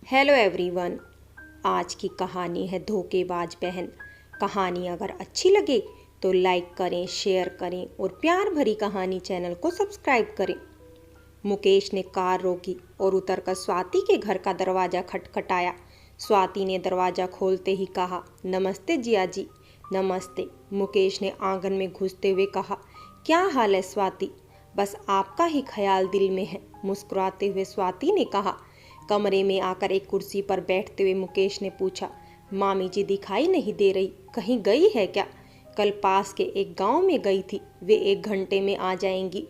Hello everyone. आज की कहानी है धोखेबाज बहन। कहानी अगर अच्छी लगे तो लाइक करें, शेयर करें और प्यार भरी कहानी चैनल को सब्सक्राइब करें। मुकेश ने कार रोकी और उतरकर स्वाति के घर का दरवाज़ा खटखटाया। स्वाति ने दरवाज़ा खोलते ही कहा, नमस्ते जिया जी। नमस्ते, मुकेश ने आंगन में घुसते हुए कहा। क्या हाल है स्वाति? बस आपका ही ख्याल दिल में है, मुस्कुराते हुए स्वाति ने कहा। कमरे में आकर एक कुर्सी पर बैठते हुए मुकेश ने पूछा, मामी जी दिखाई नहीं दे रही, कहीं गई है क्या? कल पास के एक गांव में गई थी, वे 1 घंटे में आ जाएंगी।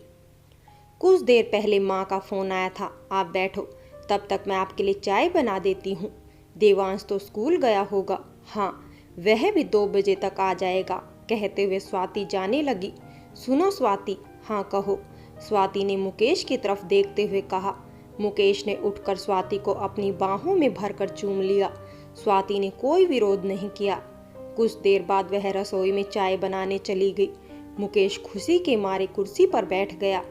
कुछ देर पहले माँ का फ़ोन आया था, आप बैठो, तब तक मैं आपके लिए चाय बना देती हूँ। देवांश तो स्कूल गया होगा। हाँ, वह भी 2 बजे तक आ जाएगा, कहते हुए स्वाति जाने लगी। सुनो स्वाति। हाँ कहो, स्वाति ने मुकेश की तरफ देखते हुए कहा। मुकेश ने उठकर स्वाति को अपनी बाहों में भरकर चूम लिया। स्वाति ने कोई विरोध नहीं किया। कुछ देर बाद वह रसोई में चाय बनाने चली गई। मुकेश खुशी के मारे कुर्सी पर बैठ गया।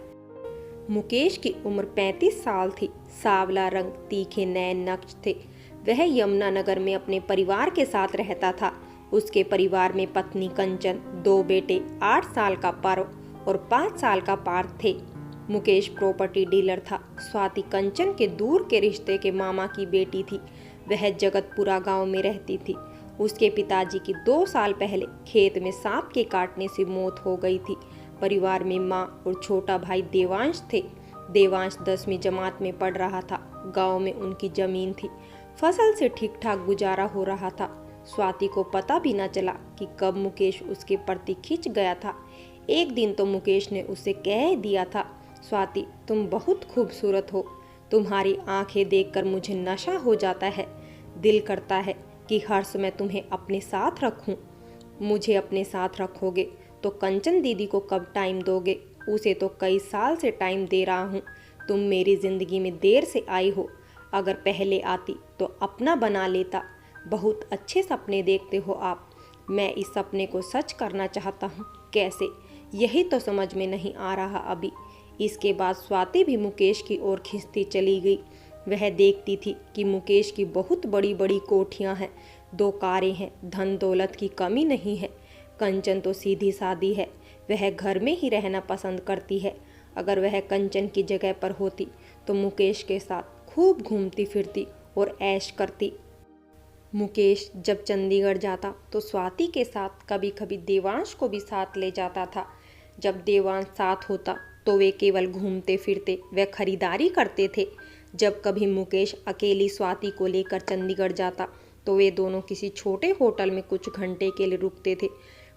मुकेश की उम्र 35 साल थी। सांवला रंग, तीखे नैन नक्श थे। वह यमुनानगर में अपने परिवार के साथ रहता था। उसके परिवार में पत्नी कंचन, 2 बेटे, 8 साल का पारो और 5 साल का पार्थ थे। मुकेश प्रॉपर्टी डीलर था। स्वाति कंचन के दूर के रिश्ते के मामा की बेटी थी। वह जगतपुरा गांव में रहती थी। उसके पिताजी की 2 साल पहले खेत में सांप के काटने से मौत हो गई थी। परिवार में माँ और छोटा भाई देवांश थे। देवांश 10वीं जमात में पढ़ रहा था। गांव में उनकी जमीन थी। फसल से ठीक ठाक गुजारा हो रहा था। स्वाति को पता भी न चला कि कब मुकेश उसके प्रति खिंच गया था। एक दिन तो मुकेश ने उससे कह दिया था, स्वाति तुम बहुत खूबसूरत हो, तुम्हारी आंखें देखकर मुझे नशा हो जाता है। दिल करता है कि हर समय तुम्हें अपने साथ रखूं। मुझे अपने साथ रखोगे तो कंचन दीदी को कब टाइम दोगे? उसे तो कई साल से टाइम दे रहा हूं। तुम मेरी ज़िंदगी में देर से आई हो, अगर पहले आती तो अपना बना लेता। बहुत अच्छे सपने देखते हो आप। मैं इस सपने को सच करना चाहता हूँ, कैसे, यही तो समझ में नहीं आ रहा अभी। इसके बाद स्वाति भी मुकेश की ओर खिंचती चली गई। वह देखती थी कि मुकेश की बहुत बड़ी बड़ी कोठियां हैं, 2 कारें हैं, धन दौलत की कमी नहीं है। कंचन तो सीधी सादी है, वह घर में ही रहना पसंद करती है। अगर वह कंचन की जगह पर होती तो मुकेश के साथ खूब घूमती फिरती और ऐश करती। मुकेश जब चंडीगढ़ जाता तो स्वाति के साथ कभी कभी देवांश को भी साथ ले जाता था। जब देवांश साथ होता तो वे केवल घूमते फिरते व खरीदारी करते थे। जब कभी मुकेश अकेली स्वाति को लेकर चंडीगढ़ जाता तो वे दोनों किसी छोटे होटल में कुछ घंटे के लिए रुकते थे।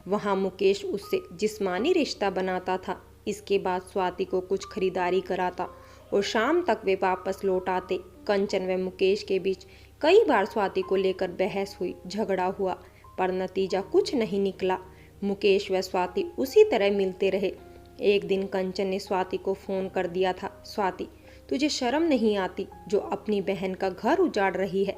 वहाँ मुकेश उससे जिस्मानी रिश्ता बनाता था। इसके बाद स्वाति को कुछ खरीदारी कराता और शाम तक वे वापस लौट आते। कंचन व मुकेश के बीच कई बार स्वाति को लेकर बहस हुई, झगड़ा हुआ, पर नतीजा कुछ नहीं निकला। मुकेश व स्वाति उसी तरह मिलते रहे। एक दिन कंचन ने स्वाति को फ़ोन कर दिया था, स्वाति तुझे शर्म नहीं आती जो अपनी बहन का घर उजाड़ रही है?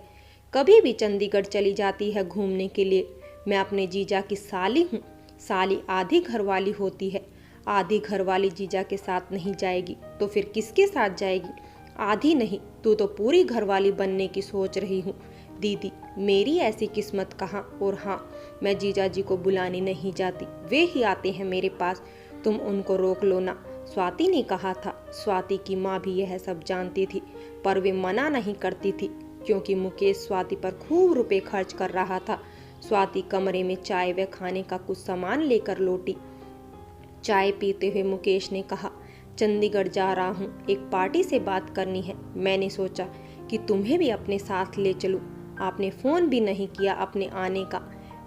कभी भी चंडीगढ़ चली जाती है घूमने के लिए। मैं अपने जीजा की साली हूँ। साली आधी घरवाली होती है। आधी घरवाली जीजा के साथ नहीं जाएगी तो फिर किसके साथ जाएगी? आधी नहीं, तू तो पूरी घरवाली बनने की सोच रही हूँ। दीदी, मेरी ऐसी किस्मत कहाँ। और हाँ, मैं जीजा जी को बुलाने नहीं जाती, वे ही आते हैं मेरे पास, तुम उनको रोक लो ना, स्वाति ने कहा था। स्वाति की माँ भी यह सब जानती थी, पर वे मना नहीं करती थी क्योंकि मुकेश स्वाति पर खूब रुपए खर्च कर रहा था। स्वाति कमरे में चाय व खाने का कुछ सामान लेकर लौटी। चाय पीते हुए मुकेश ने कहा, चंडीगढ़ जा रहा हूँ, एक पार्टी से बात करनी है। मैंने सोचा कि तुम्हें भी अपने साथ ले चलूँ। आपने फ़ोन भी नहीं किया अपने आने का।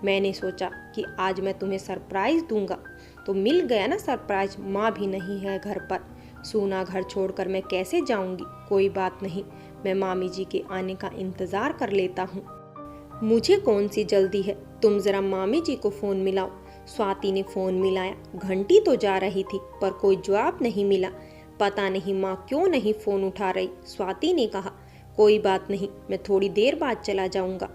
मैंने सोचा कि आज मैं तुम्हें सरप्राइज़ दूंगा। तो मिल गया ना सरप्राइज। माँ भी नहीं है घर पर। सूना घर छोड़कर मैं कैसे जाऊंगी? कोई बात नहीं, मैं मामी जी के आने का इंतज़ार कर लेता हूँ। मुझे कौन सी जल्दी है, तुम ज़रा मामी जी को फ़ोन मिलाओ। स्वाति ने फ़ोन मिलाया। घंटी तो जा रही थी पर कोई जवाब नहीं मिला। पता नहीं माँ क्यों नहीं फ़ोन उठा रही। स्वाति ने कहा, कोई बात नहीं, मैं थोड़ी देर बाद चला जाऊँगा।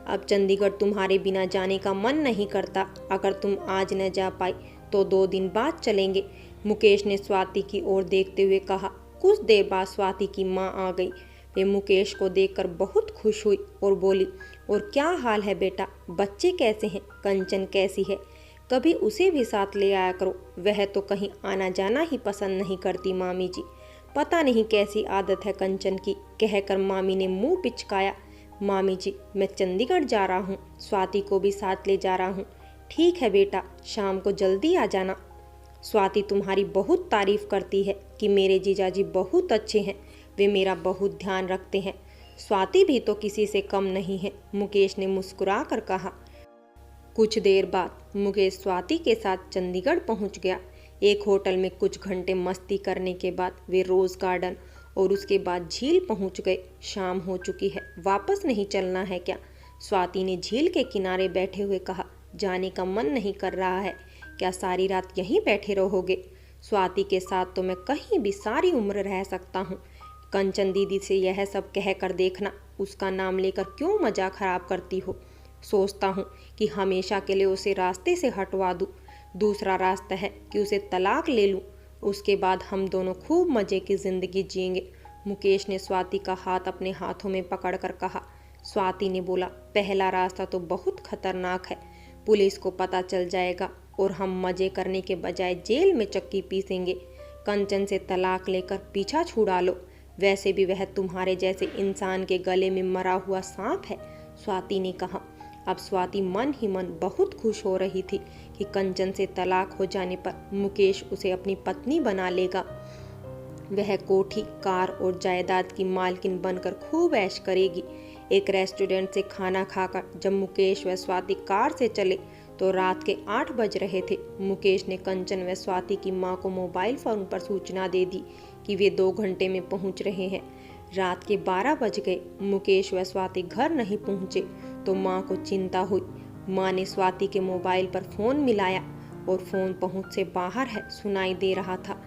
अब चंडीगढ़ तुम्हारे बिना जाने का मन नहीं करता। अगर तुम आज न जा पाई तो 2 दिन बाद चलेंगे, मुकेश ने स्वाति की ओर देखते हुए कहा। कुछ देर बाद स्वाति की माँ आ गई। वे मुकेश को देखकर बहुत खुश हुई और बोली, और क्या हाल है बेटा, बच्चे कैसे हैं, कंचन कैसी है, कभी उसे भी साथ ले आया करो, वह तो कहीं आना जाना ही पसंद नहीं करती मामी जी, पता नहीं कैसी आदत है कंचन की, कहकर मामी ने मुंह पिचकाया। मामी जी, मैं चंडीगढ़ जा रहा हूँ, स्वाति को भी साथ ले जा रहा हूँ। ठीक है बेटा, शाम को जल्दी आ जाना। स्वाति तुम्हारी बहुत तारीफ करती है कि मेरे जीजाजी बहुत अच्छे हैं, वे मेरा बहुत ध्यान रखते हैं। स्वाति भी तो किसी से कम नहीं है, मुकेश ने मुस्कुरा कर कहा। कुछ देर बाद मुकेश स्वाति के साथ चंडीगढ़ पहुंच गया। एक होटल में कुछ घंटे मस्ती करने के बाद वे रोज गार्डन और उसके बाद झील पहुंच गए। शाम हो चुकी है, वापस नहीं चलना है क्या? स्वाति ने झील के किनारे बैठे हुए कहा। जाने का मन नहीं कर रहा है, क्या सारी रात यहीं बैठे रहोगे? स्वाति के साथ तो मैं कहीं भी सारी उम्र रह सकता हूँ। कंचन दीदी से यह सब कह कर देखना, उसका नाम लेकर क्यों मजा खराब करती हो? सोचता हूँ कि हमेशा के लिए उसे रास्ते से हटवा दूँ। दूसरा रास्ता है कि उसे तलाक ले लूँ, उसके बाद हम दोनों खूब मज़े की ज़िंदगी जिएंगे। मुकेश ने स्वाति का हाथ अपने हाथों में पकड़कर कहा। स्वाति ने बोला, पहला रास्ता तो बहुत खतरनाक है, पुलिस को पता चल जाएगा और हम मज़े करने के बजाय जेल में चक्की पीसेंगे। कंचन से तलाक लेकर पीछा छुड़ा लो, वैसे भी वह तुम्हारे जैसे इंसान के गले में मरा हुआ सांप है, स्वाति ने कहा। अब स्वाति मन ही मन बहुत खुश हो रही थी कि कंचन से तलाक हो जाने पर मुकेश उसे अपनी पत्नी बना लेगा। वह कोठी, कार और जायदाद की मालकिन बनकर खूब ऐश करेगी। एक रेस्टोरेंट से खाना खाकर जब मुकेश व स्वाति कार से चले तो रात के 8 बज रहे थे। मुकेश ने कंचन व स्वाति की मां को मोबाइल फोन पर सूचना दे दी कि वे 2 घंटे में पहुंच रहे हैं। रात के 12 बज गए, मुकेश व स्वाति घर नहीं पहुंचे तो मां को चिंता हुई। मां ने स्वाति के मोबाइल पर फोन मिलाया और फोन पहुंच से बाहर है सुनाई दे रहा था।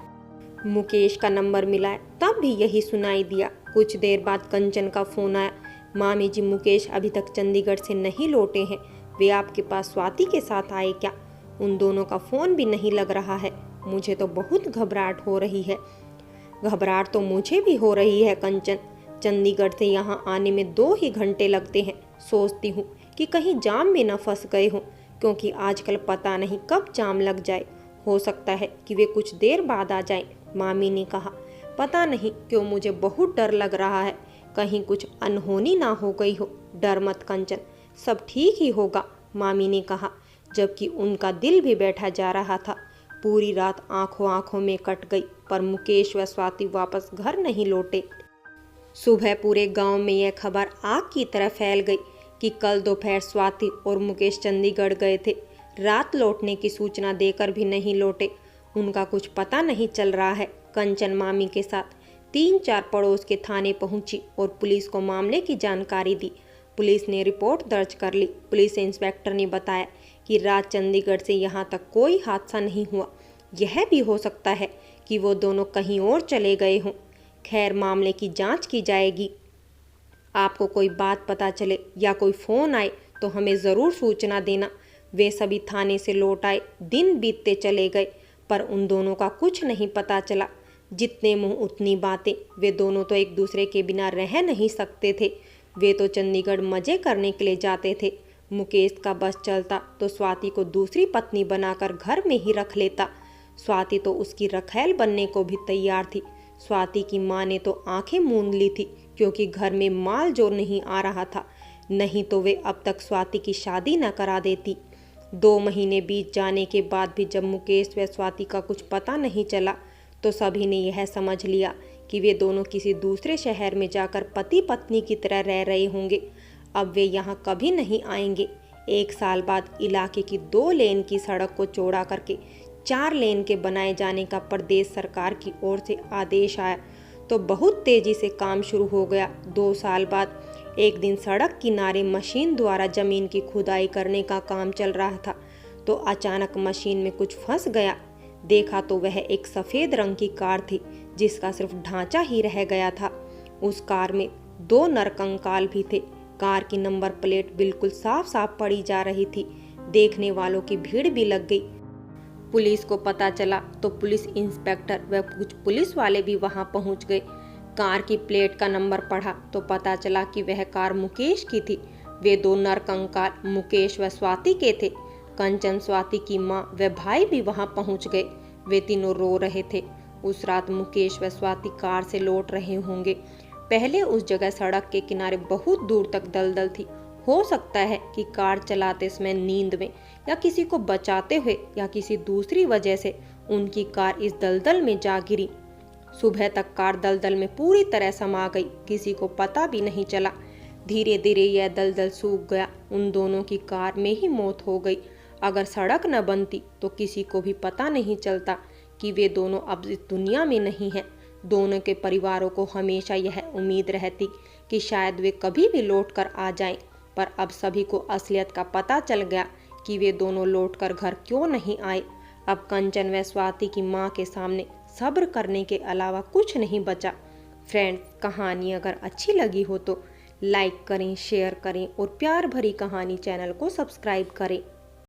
मुकेश का नंबर मिलाया, तब भी यही सुनाई दिया। कुछ देर बाद कंचन का फोन आया। मामी जी, मुकेश अभी तक चंडीगढ़ से नहीं लौटे हैं, वे आपके पास स्वाति के साथ आए क्या? उन दोनों का फोन भी नहीं लग रहा है, मुझे तो बहुत घबराहट हो रही है। घबराहट तो मुझे भी हो रही है कंचन, चंडीगढ़ से यहाँ आने में 2 ही घंटे लगते हैं। सोचती हूँ कि कहीं जाम में न फंस गए हों, क्योंकि आजकल पता नहीं कब जाम लग जाए, हो सकता है कि वे कुछ देर बाद आ जाएं, मामी ने कहा। पता नहीं क्यों मुझे बहुत डर लग रहा है, कहीं कुछ अनहोनी ना हो गई हो। डर मत कंचन, सब ठीक ही होगा, मामी ने कहा, जबकि उनका दिल भी बैठा जा रहा था। पूरी रात आंखों आंखों में कट गई, पर मुकेश व स्वाति वापस घर नहीं लौटे। सुबह पूरे गांव में यह खबर आग की तरह फैल गई कि कल दोपहर स्वाति और मुकेश चंडीगढ़ गए थे। रात लौटने की सूचना देकर भी नहीं लौटे, उनका कुछ पता नहीं चल रहा है। कंचन मामी के साथ 3-4 पड़ोस के थाने पहुंची और पुलिस को मामले की जानकारी दी। पुलिस ने रिपोर्ट दर्ज कर ली। पुलिस इंस्पेक्टर ने बताया कि रात चंडीगढ़ से यहाँ तक कोई हादसा नहीं हुआ। यह भी हो सकता है कि वो दोनों कहीं और चले गए हों। खैर, मामले की जांच की जाएगी। आपको कोई बात पता चले या कोई फ़ोन आए तो हमें ज़रूर सूचना देना। वे सभी थाने से लौट आए। दिन बीतते चले गए, पर उन दोनों का कुछ नहीं पता चला। जितने मुंह उतनी बातें, वे दोनों तो एक दूसरे के बिना रह नहीं सकते थे। वे तो चंडीगढ़ मज़े करने के लिए जाते थे। मुकेश का बस चलता तो स्वाति को दूसरी पत्नी बनाकर घर में ही रख लेता। स्वाति तो उसकी रखैल बनने को भी तैयार थी। स्वाति की माँ ने तो आंखें मूंद ली थी, क्योंकि घर में माल जो नहीं आ रहा था, नहीं तो वे अब तक स्वाति की शादी न करा देती। 2 महीने बीत जाने के बाद भी जब मुकेश व स्वाति का कुछ पता नहीं चला तो सभी ने यह समझ लिया कि वे दोनों किसी दूसरे शहर में जाकर पति पत्नी की तरह रह रहे होंगे। अब वे यहाँ कभी नहीं आएंगे। 1 साल बाद इलाके की 2 लेन की सड़क को चौड़ा करके 4 लेन के बनाए जाने का प्रदेश सरकार की ओर से आदेश आया तो बहुत तेजी से काम शुरू हो गया। 2 साल बाद एक दिन सड़क किनारे मशीन द्वारा जमीन की खुदाई करने का काम चल रहा था तो अचानक मशीन में कुछ फंस गया। देखा तो वह एक सफ़ेद रंग की कार थी जिसका सिर्फ ढांचा ही रह गया था। उस कार में 2 नरकंकाल भी थे। कार की नंबर प्लेट बिल्कुल साफ साफ पड़ी जा रही थी। देखने वालों की भीड़ भी लग गई। पुलिस को पता चला तो पुलिस इंस्पेक्टर व कुछ पुलिस वाले भी वहां पहुंच गए। कार की प्लेट का नंबर पढ़ा तो पता चला कि वह कार मुकेश की थी। वे दो नरकंकाल मुकेश व स्वाति के थे। कंचन, स्वाति की माँ व भाई भी वहां पहुंच गए। वे तीनों रो रहे थे। उस रात मुकेश व स्वाति कार से लौट रहे होंगे। पहले उस जगह सड़क के किनारे बहुत दूर तक दलदल थी। हो सकता है कि कार चलाते समय नींद में या किसी को बचाते हुए या किसी दूसरी वजह से उनकी कार इस दलदल में जा गिरी। सुबह तक कार दलदल में पूरी तरह समा गई, किसी को पता भी नहीं चला। धीरे धीरे यह दलदल सूख गया। उन दोनों की कार में ही मौत हो गई। अगर सड़क न बनती तो किसी को भी पता नहीं चलता कि वे दोनों अब इस दुनिया में नहीं हैं। दोनों के परिवारों को हमेशा यह उम्मीद रहती कि शायद वे कभी भी लौट कर आ जाएं, पर अब सभी को असलियत का पता चल गया कि वे दोनों लौटकर घर क्यों नहीं आए। अब कंचन व स्वाति की माँ के सामने सब्र करने के अलावा कुछ नहीं बचा। फ्रेंड्स, कहानी अगर अच्छी लगी हो तो लाइक करें, शेयर करें और प्यार भरी कहानी चैनल को सब्सक्राइब करें।